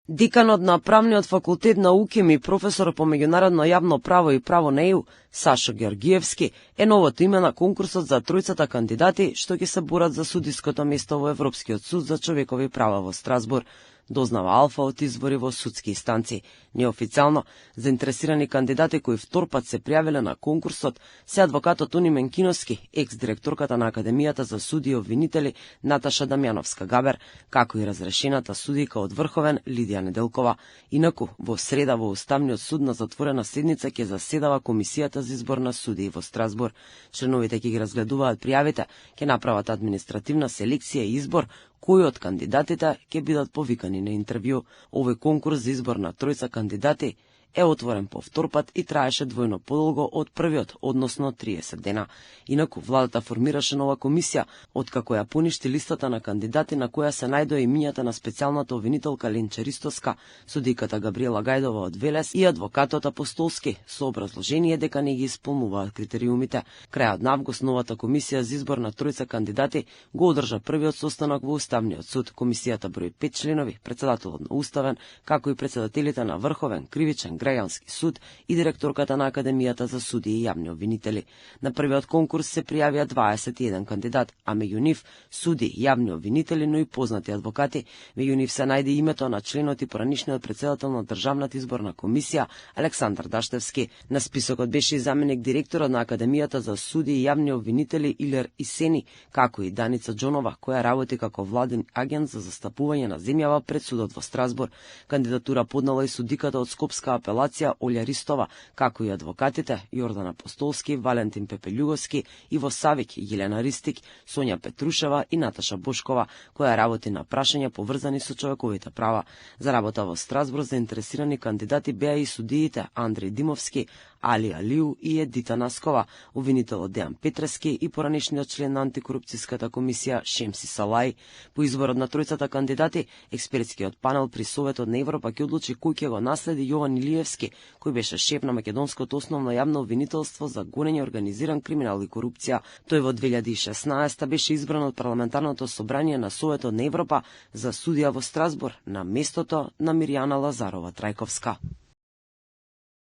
Деканот на Правниот факултет на УКИМ и професор по меѓународно јавно право и право на ЕУ, Сашо Георгиевски, е новото име на конкурсот за тројцата кандидати што ќе се борат за судиското место во Европскиот суд за човекови права во Страсбург, дознава Алфа од извори во судски инстанции. Неофицијално, заинтересирани кандидати кои втор пат се пријавиле на конкурсот се адвокатот Уни Менкиновски, екс-директорката на Академијата за суди и обвинители Наташа Дамјановска-Габер, како и разрешената судика од Врховен Лидија Неделкова. Инаку, во среда во Уставниот суд на затворена седница ќе заседава Комисијата за избор на судии во Страсбург. Членовите ќе ги разгледуваат пријавите, ќе направат административна селекција и избор, кои од кандидатите ќе бидат повикани на интервју. Овој конкурс за избор на тројца кандидати е отворен по втор пат и траеше двојно подолго од првиот, односно 30 дена. Инаку, владата формираше нова комисија, откако ја поништи листата на кандидати на која се најдоа имињата на специјалната обвинителка Ленче Ристоска, судиката Габриела Гајдова од Велес и адвокатот Апостолски, со образложение дека не ги исполнуваат критериумите. Крајот на август новата комисија за избор на тројца кандидати го одржа првиот состанок во Уставниот суд. Комисијата брои 5 членови, председателот на Уставен, како и председателите на Врховен, Кривичен, Граѓански суд и директорката на Академијата за суди и јавни обвинители. На првиот конкурс се пријавија 21 кандидат, а меѓу нив суди, јавни обвинители, но и познати адвокати. Меѓу нив се најде името на членот и поранишниот председател на Државната изборна комисија Александар Даштевски. На списокот беше и заменик директорот на Академијата за суди и јавни обвинители Илер Исени, како и Даница Џонова, која работи како владин агент за застапување на земјава пред судот во Страсбург. Кандидатура поднала и судиката од Скопска апелација Олја Ристова, како и адвокатите Јордан Апостолски, Валентин Пепелјуговски, Иво Савик, Јелена Ристик, Сонја Петрушева и Наташа Бошкова, која работи на прашања поврзани со човековите права. За работа во Страсбург заинтересирани кандидати беа и судиите Андреј Димовски, Али Алиу и Едита Наскова, обвинителот Дејан Петрески и поранишниот член на антикорупцијската комисија Шемси Салај. По изборот на тројцата кандидати, експертскиот панел при Советот на Европа ќе одлучи кој ќе го наследи Јован Илиевски, кој беше шеф на македонското основно јавно обвинителство за гонење организиран криминал и корупција. Тој во 2016 беше избран од парламентарното собрание на Советот на Европа за судија во Страсбург на местото на Мирјана Лазарова Трајковска.